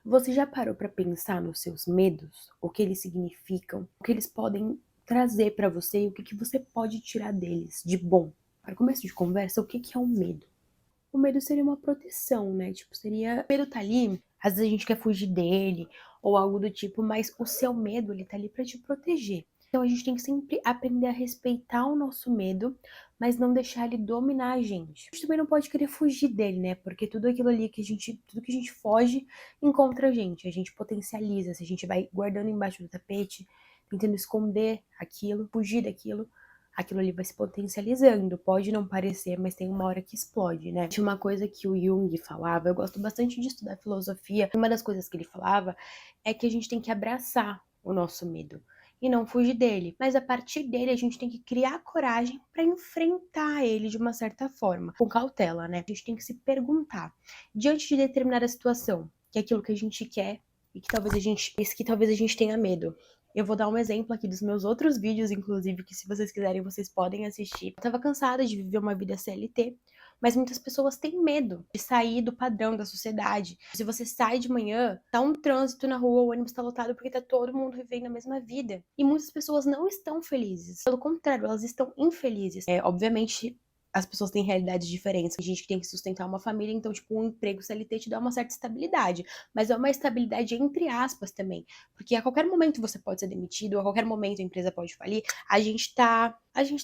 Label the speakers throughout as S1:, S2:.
S1: Você já parou para pensar nos seus medos? O que eles significam? O que eles podem trazer para você e o que você pode tirar deles de bom? Para começo de conversa, o que é o medo? O medo seria uma proteção, né? Tipo, seria. O medo tá ali, às vezes a gente quer fugir dele ou algo do tipo, mas o seu medo, ele tá ali para te proteger. Então a gente tem que sempre aprender a respeitar o nosso medo, mas não deixar ele dominar a gente. A gente também não pode querer fugir dele, né? Porque tudo aquilo ali tudo que a gente foge, encontra a gente potencializa. Se a gente vai guardando embaixo do tapete, tentando esconder aquilo, fugir daquilo, aquilo ali vai se potencializando. Pode não parecer, mas tem uma hora que explode, né? Tinha uma coisa que o Jung falava, eu gosto bastante de estudar filosofia. Uma das coisas que ele falava é que a gente tem que abraçar o nosso medo e não fugir dele. Mas a partir dele a gente tem que criar coragem para enfrentar ele de uma certa forma, com cautela, né? A gente tem que se perguntar, diante de determinada situação, que é aquilo que a gente quer e que talvez a gente tenha medo. Eu vou dar um exemplo aqui dos meus outros vídeos, inclusive, que se vocês quiserem, vocês podem assistir. Eu tava cansada de viver uma vida CLT, mas muitas pessoas têm medo de sair do padrão da sociedade. Se você sai de manhã, tá um trânsito na rua, o ônibus tá lotado porque tá todo mundo vivendo a mesma vida. E muitas pessoas não estão felizes. Pelo contrário, elas estão infelizes. Obviamente, as pessoas têm realidades diferentes. Tem gente que tem que sustentar uma família, então, tipo, um emprego CLT te dá uma certa estabilidade. Mas é uma estabilidade entre aspas também. Porque a qualquer momento você pode ser demitido, a qualquer momento a empresa pode falir. A gente tá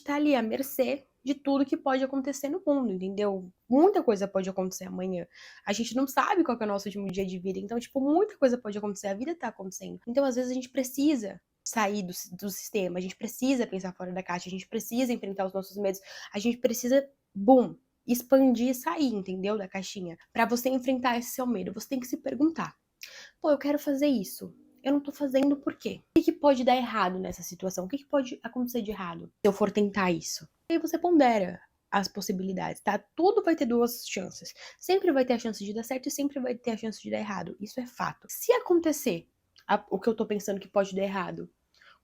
S1: ali à mercê de tudo que pode acontecer no mundo, entendeu? Muita coisa pode acontecer amanhã. A gente não sabe qual que é o nosso último dia de vida. Então, tipo, muita coisa pode acontecer. A vida tá acontecendo. Então, às vezes, a gente precisa sair do sistema, a gente precisa pensar fora da caixa, a gente precisa enfrentar os nossos medos, a gente precisa, boom, expandir e sair, entendeu? Da caixinha. Pra você enfrentar esse seu medo, você tem que se perguntar: pô, eu quero fazer isso. Eu não tô fazendo por quê? O que pode dar errado nessa situação? O que pode acontecer de errado se eu for tentar isso? E aí você pondera as possibilidades, tá? Tudo vai ter duas chances. Sempre vai ter a chance de dar certo e sempre vai ter a chance de dar errado. Isso é fato. Se acontecer o que eu tô pensando que pode dar errado,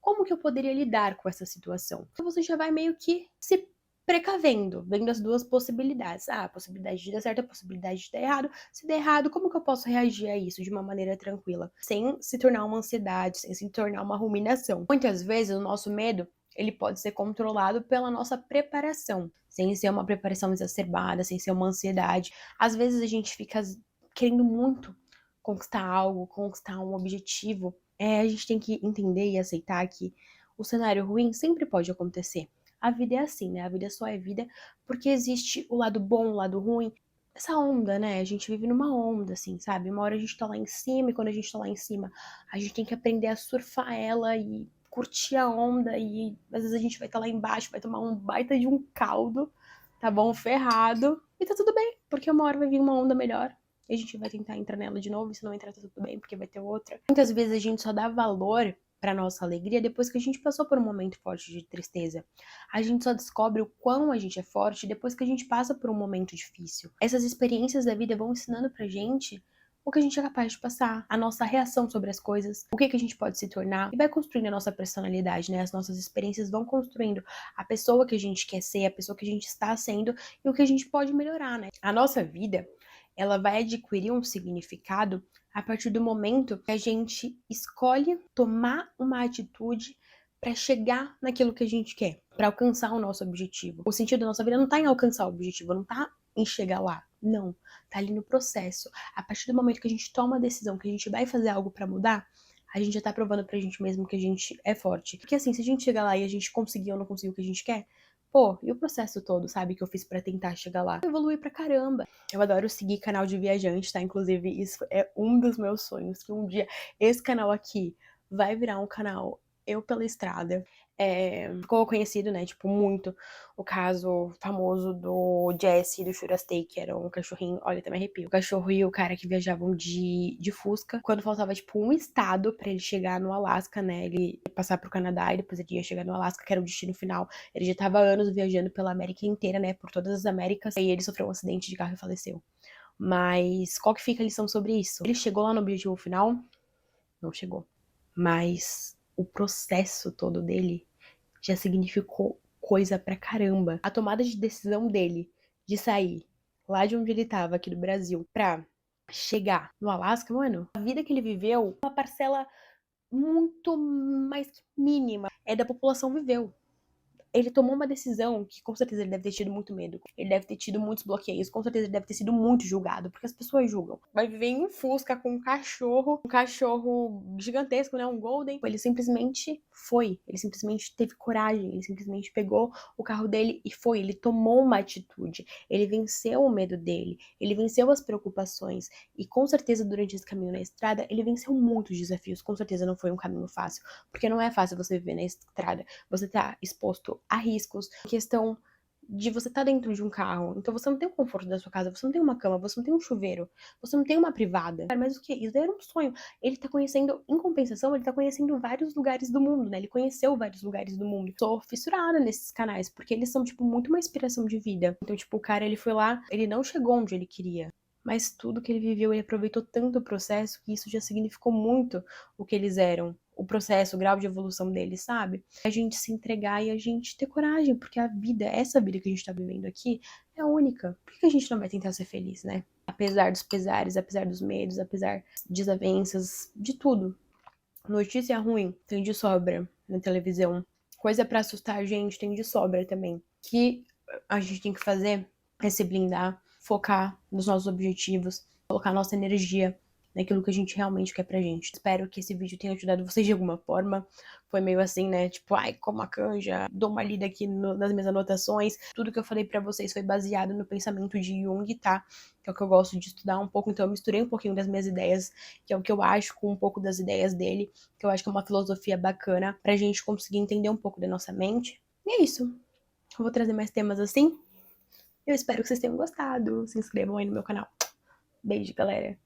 S1: como que eu poderia lidar com essa situação? Então você já vai meio que se precavendo, vendo as duas possibilidades. Ah, a possibilidade de dar certo, a possibilidade de dar errado. Se der errado, como que eu posso reagir a isso de uma maneira tranquila? Sem se tornar uma ansiedade, sem se tornar uma ruminação. Muitas vezes o nosso medo, ele pode ser controlado pela nossa preparação, sem ser uma preparação exacerbada, sem ser uma ansiedade. Às vezes a gente fica querendo muito conquistar algo, conquistar um objetivo. A gente tem que entender e aceitar que o cenário ruim sempre pode acontecer. A vida é assim, né? A vida só é vida porque existe o lado bom, o lado ruim. Essa onda, né? A gente vive numa onda, assim, sabe? Uma hora a gente tá lá em cima e quando a gente tá lá em cima, a gente tem que aprender a surfar ela e curtir a onda e às vezes a gente vai estar lá embaixo, vai tomar um baita de um caldo, tá bom? Ferrado. E tá tudo bem, porque uma hora vai vir uma onda melhor e a gente vai tentar entrar nela de novo, e se não entrar tá tudo bem, porque vai ter outra. Muitas vezes a gente só dá valor pra nossa alegria depois que a gente passou por um momento forte de tristeza. A gente só descobre o quão a gente é forte depois que a gente passa por um momento difícil. Essas experiências da vida vão ensinando pra gente o que a gente é capaz de passar, a nossa reação sobre as coisas, o que a gente pode se tornar, e vai construindo a nossa personalidade, né? As nossas experiências vão construindo a pessoa que a gente quer ser, a pessoa que a gente está sendo e o que a gente pode melhorar, né? A nossa vida, ela vai adquirir um significado a partir do momento que a gente escolhe tomar uma atitude para chegar naquilo que a gente quer, para alcançar o nosso objetivo. O sentido da nossa vida não tá em alcançar o objetivo, não tá em chegar lá. Não, tá ali no processo. A partir do momento que a gente toma a decisão que a gente vai fazer algo para mudar, a gente já tá provando pra gente mesmo que a gente é forte. Porque assim, se a gente chegar lá e a gente conseguir ou não conseguir o que a gente quer, pô, e o processo todo, sabe, que eu fiz para tentar chegar lá? Eu evolui pra caramba. Eu adoro seguir canal de viajante, tá? Inclusive, isso é um dos meus sonhos, que um dia esse canal aqui vai virar um canal Eu pela Estrada. Ficou conhecido, né, tipo, muito o caso famoso do Jesse e do Shurastei, que era um cachorrinho, olha, até me arrepio. O cachorro e o cara que viajavam de Fusca, quando faltava, tipo, um estado pra ele chegar no Alasca, né, ele ia passar pro Canadá e depois ele ia chegar no Alasca, que era o destino final. Ele já tava há anos viajando pela América inteira, né, por todas as Américas, e ele sofreu um acidente de carro e faleceu. Mas qual que fica a lição sobre isso? Ele chegou lá no objetivo final? Não chegou. Mas o processo todo dele já significou coisa pra caramba. A tomada de decisão dele de sair lá de onde ele tava, aqui do Brasil, pra chegar no Alasca, mano, a vida que ele viveu, uma parcela muito mais que mínima da população viveu. Ele tomou uma decisão que com certeza ele deve ter tido muito medo. Ele deve ter tido muitos bloqueios. Com certeza ele deve ter sido muito julgado, porque as pessoas julgam. Vai viver em um Fusca com um cachorro gigantesco, né? Um Golden. Ele simplesmente foi. Ele simplesmente teve coragem. Ele simplesmente pegou o carro dele e foi. Ele tomou uma atitude. Ele venceu o medo dele. Ele venceu as preocupações. E com certeza durante esse caminho na estrada, ele venceu muitos desafios. Com certeza não foi um caminho fácil. Porque não é fácil você viver na estrada. Você tá exposto a riscos, a questão de você estar dentro de um carro, então você não tem o conforto da sua casa, você não tem uma cama, você não tem um chuveiro, você não tem uma privada. Mas o que? Isso era um sonho. Ele tá conhecendo, em compensação, ele tá conhecendo vários lugares do mundo, né? Ele conheceu vários lugares do mundo. Sou fissurada nesses canais, porque eles são, tipo, muito uma inspiração de vida. Então, tipo, o cara, ele foi lá, ele não chegou onde ele queria. Mas tudo que ele viveu, ele aproveitou tanto o processo que isso já significou muito o que eles eram. O processo, o grau de evolução deles, sabe? A gente se entregar e a gente ter coragem, porque a vida, essa vida que a gente tá vivendo aqui, é única. Por que a gente não vai tentar ser feliz, né? Apesar dos pesares, apesar dos medos, apesar das desavenças, de tudo. Notícia ruim tem de sobra na televisão. Coisa pra assustar a gente tem de sobra também. O que a gente tem que fazer é se blindar, focar nos nossos objetivos, colocar nossa energia naquilo que a gente realmente quer pra gente. Espero que esse vídeo tenha ajudado vocês de alguma forma. Foi meio assim, né? Tipo, ai, como a canja, dou uma lida aqui nas minhas anotações. Tudo que eu falei pra vocês foi baseado no pensamento de Jung, tá? Que é o que eu gosto de estudar um pouco. Então eu misturei um pouquinho das minhas ideias, que é o que eu acho, com um pouco das ideias dele, que eu acho que é uma filosofia bacana pra gente conseguir entender um pouco da nossa mente. E é isso. Eu vou trazer mais temas assim. Eu espero que vocês tenham gostado. Se inscrevam aí no meu canal. Beijo, galera.